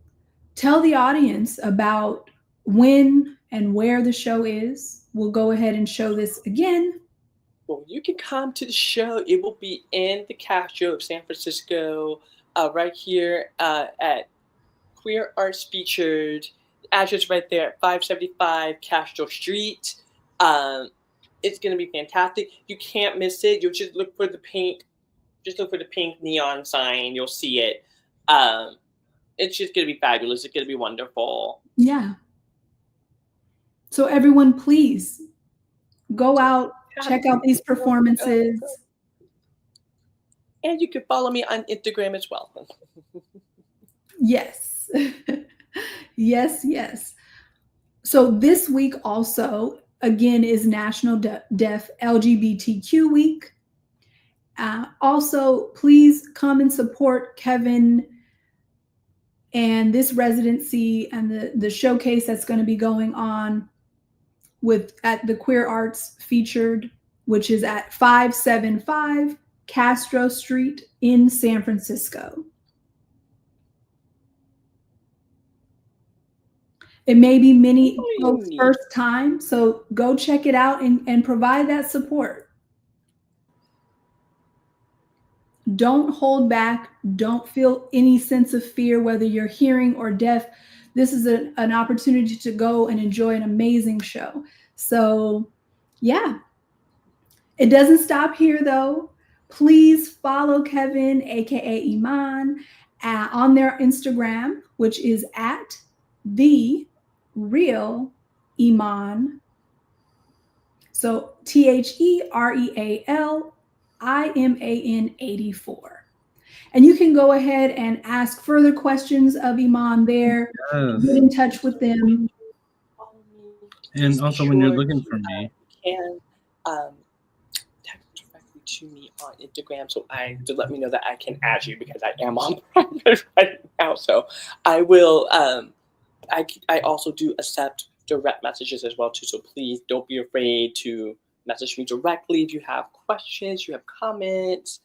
tell the audience about when and where the show is. We'll go ahead and show this again.
Well, you can come to the show. It will be in the Castro of San Francisco, right here at Queer Arts Featured. Address right there at 575 Castro Street. It's going to be fantastic. You can't miss it. You'll just look for the paint Just look for the pink neon sign. You'll see it. It's just going to be fabulous. It's going to be wonderful.
Yeah. So everyone, please go out, check out these performances.
And you can follow me on Instagram as well.
Yes. Yes, yes. So this week also, again, is National Deaf LGBTQ Week. Also, please come and support Kevin and this residency and the showcase that's going to be going on at the Queer Arts Featured, which is at 575 Castro Street in San Francisco. It may be many folks' first time, so go check it out and provide that support. Don't hold back. Don't feel any sense of fear, whether you're hearing or deaf. This is an opportunity to go and enjoy an amazing show. So, yeah. It doesn't stop here, though. Please follow Kevin, aka Iman, on their Instagram, which is at the real Iman. So TherealIman 84. And you can go ahead and ask further questions of Iman there.
Yes.
Get in touch with them.
And also, when you're looking for me,
you can text directly to me on Instagram to let me know that I can add you, because I am on private right now. So I will. I also do accept direct messages as well too. So please don't be afraid to message me directly if you have questions, you have comments,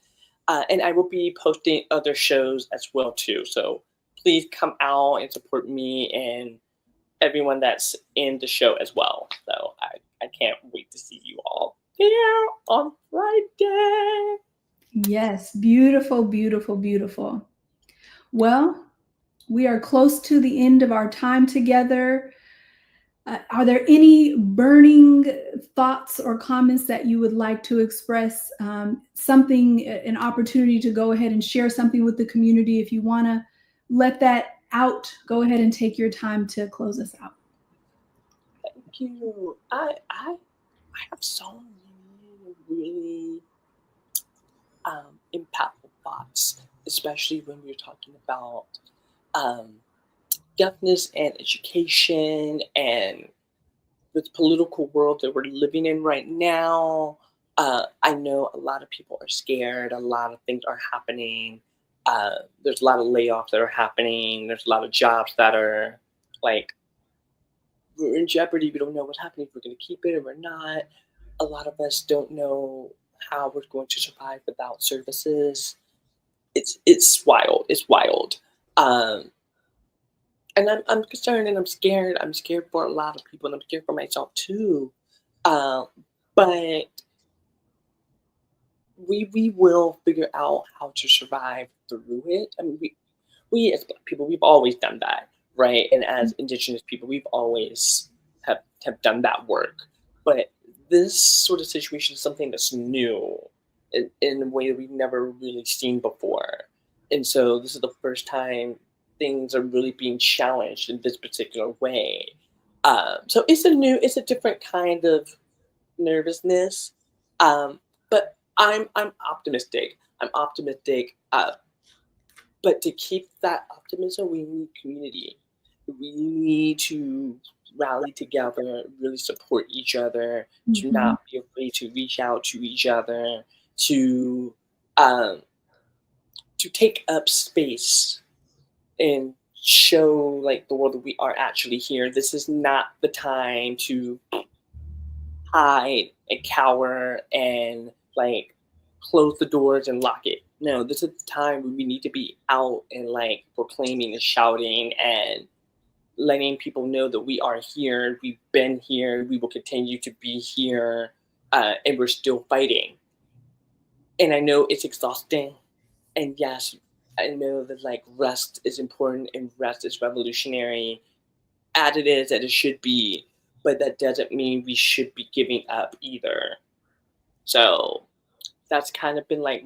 and I will be posting other shows as well too. So please come out and support me and everyone that's in the show as well. So I can't wait to see you all here on Friday.
Yes, beautiful, beautiful, beautiful. Well, we are close to the end of our time together. Are there any burning thoughts or comments that you would like to express? An opportunity to go ahead and share something with the community. If you want to let that out, go ahead and take your time to close us out.
Thank you. I have so many really impactful thoughts, especially when we're talking about deafness and education, and this political world that we're living in right now. I know a lot of people are scared. A lot of things are happening. There's a lot of layoffs that are happening. There's a lot of jobs that are like, we're in jeopardy. We don't know what's happening, if we're going to keep it or we're not. A lot of us don't know how we're going to survive without services. It's wild. It's wild. And I'm concerned and I'm scared. I'm scared for a lot of people, and I'm scared for myself too. But we will figure out how to survive through it. I mean, we as Black people, we've always done that, right? And as Indigenous people, we've always have done that work. But this sort of situation is something that's new in a way that we've never really seen before. And so this is the first time things are really being challenged in this particular way. So it's a different kind of nervousness. But I'm optimistic. I'm optimistic. But to keep that optimism, we need community. We need to rally together, really support each other, to not be afraid to reach out to each other, to take up space and show like the world that we are actually here. This is not the time to hide and cower and like close the doors and lock it. No, this is the time when we need to be out and like proclaiming and shouting and letting people know that we are here, we've been here, we will continue to be here, and we're still fighting. And I know it's exhausting. And yes, I know that like rest is important and rest is revolutionary, as it is, as it should be, but that doesn't mean we should be giving up either. So that's kind of been like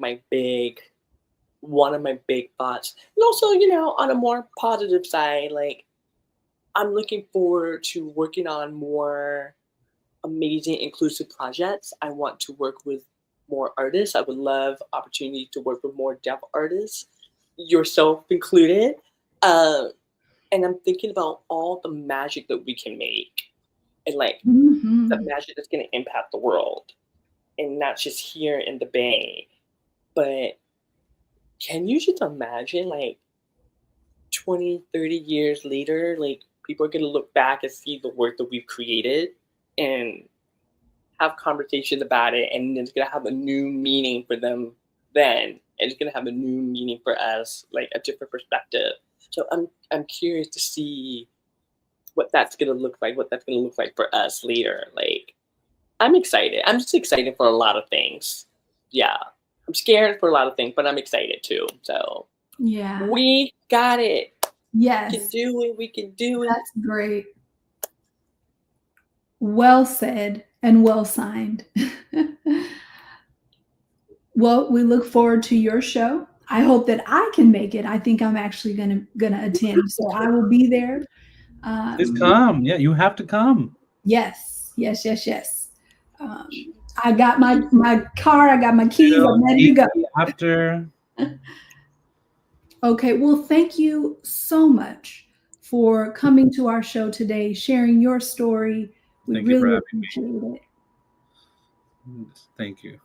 one of my big thoughts. And also, on a more positive side, like I'm looking forward to working on more amazing inclusive projects. I want to work with more artists. I would love opportunity to work with more deaf artists, yourself included. Uh, and I'm thinking about all the magic that we can make, and like the
Mhm.
magic that's going to impact the world, and not just here in the Bay. But can you just imagine, like 20, 30 years later, like people are going to look back and see the work that we've created and have conversations about it, and it's gonna have a new meaning for them then, and it's gonna have a new meaning for us, like a different perspective. So I'm curious to see what that's gonna look like, what that's gonna look like for us later. Like I'm excited. I'm just excited for a lot of things. Yeah. I'm scared for a lot of things, but I'm excited too. So
Yeah.
we got it. We can
Yes.
do it. We can do it.
That's great. Well said and well signed. Well, we look forward to your show. I hope that I can make it. I think I'm actually gonna attend, so I will be there.
Please come. Yeah, you have to come.
Yes, yes, yes, yes. I got my car. I got my keys. I'm ready to go.
After.
Okay. Well, thank you so much for coming to our show today, sharing your story. We
Thank you for
really
having
appreciate it.
Thank you.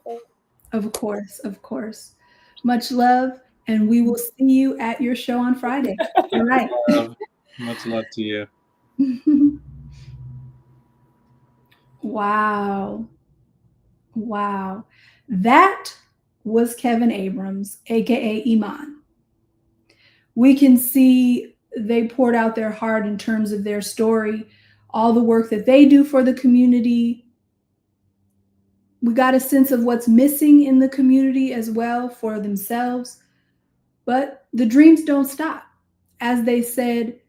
Of course, of course. Much love, and we will see you at your show on Friday. All right.
Much love to you.
Wow. Wow. That was Kevin Abrams, aka Iman. We can see they poured out their heart in terms of their story, all the work that they do for the community. We got a sense of what's missing in the community as well for themselves. But the dreams don't stop. As they said,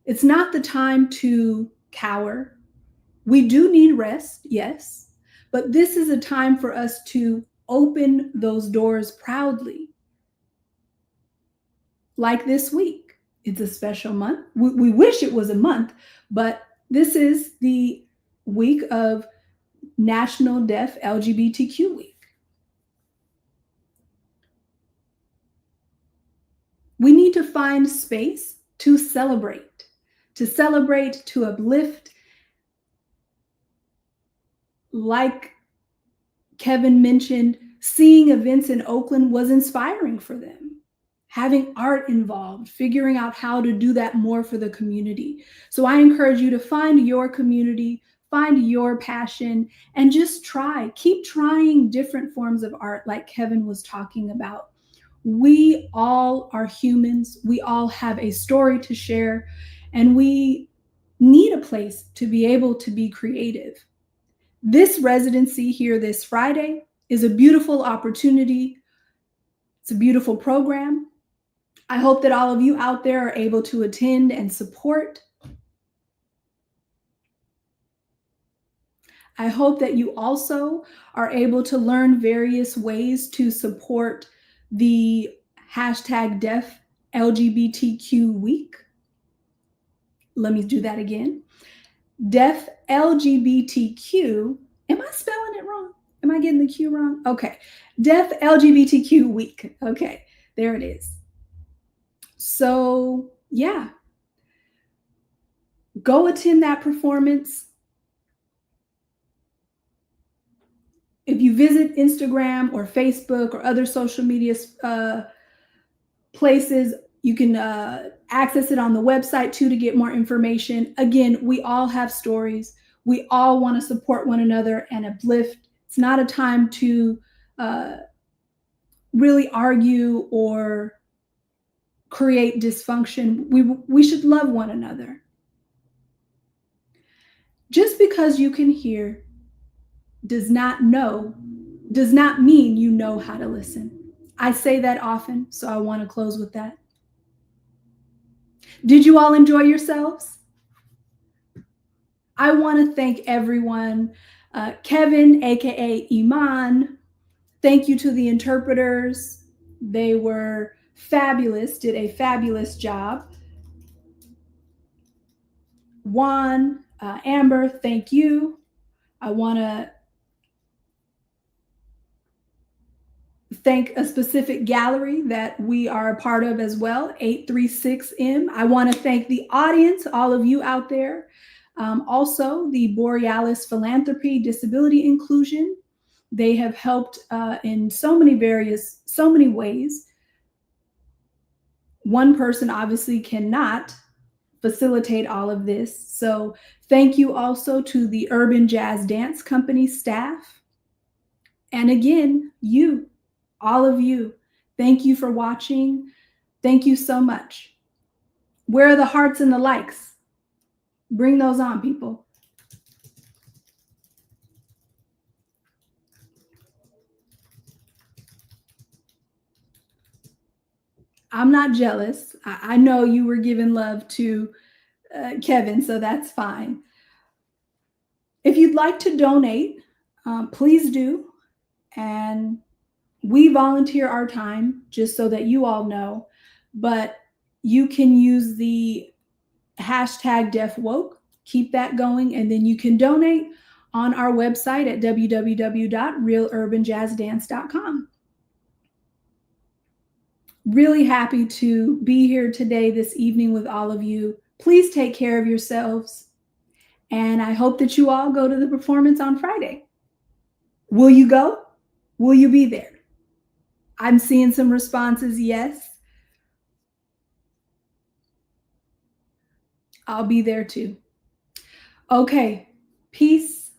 it's not the time to cower. We do need rest, yes, but this is a time for us to open those doors proudly. Like this week, it's a special month. We wish it was a month, but this is the week of National Deaf LGBTQ Week. We need to find space to celebrate, to uplift. Like Kevin mentioned, seeing events in Oakland was inspiring for them. Having art involved, figuring out how to do that more for the community. So I encourage you to find your community, find your passion, and just try. Keep trying different forms of art, like Kevin was talking about. We all are humans. We all have a story to share, and we need a place to be able to be creative. This residency here this Friday is a beautiful opportunity. It's a beautiful program. I hope that all of you out there are able to attend and support. I hope that you also are able to learn various ways to support the hashtag Deaf LGBTQ Week. Let me do that again. Deaf LGBTQ. Am I spelling it wrong? Am I getting the Q wrong? Okay. Deaf LGBTQ Week. Okay. There it is. So, yeah. Go attend that performance. If you visit Instagram or Facebook or other social media places, you can access it on the website too to get more information. Again, we all have stories. We all want to support one another and uplift. It's not a time to really argue or create dysfunction. We should love one another. Just because you can hear does not mean you know how to listen. I say that often, so I want to close with that. Did you all enjoy yourselves? I want to thank everyone. Kevin, aka Iman, Thank you to the interpreters. They were fabulous, did a fabulous job. Juan, Amber, thank you. I want to thank a specific gallery that we are a part of as well, 836M. I want to thank the audience, all of you out there. Also, the Borealis Philanthropy Disability Inclusion. They have helped in so many ways. One person obviously cannot facilitate all of this. So thank you also to the Urban Jazz Dance Company staff. And again, you, all of you, thank you for watching. Thank you so much. Where are the hearts and the likes? Bring those on, people. I'm not jealous. I know you were giving love to Kevin, so that's fine. If you'd like to donate, please do. And we volunteer our time just so that you all know, but you can use the hashtag DeafWoke, keep that going, and then you can donate on our website at www.realurbanjazzdance.com. Really happy to be here today, this evening with all of you. Please take care of yourselves. And I hope that you all go to the performance on Friday. Will you go? Will you be there? I'm seeing some responses, yes. I'll be there too. Okay, peace,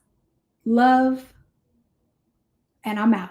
love, and I'm out.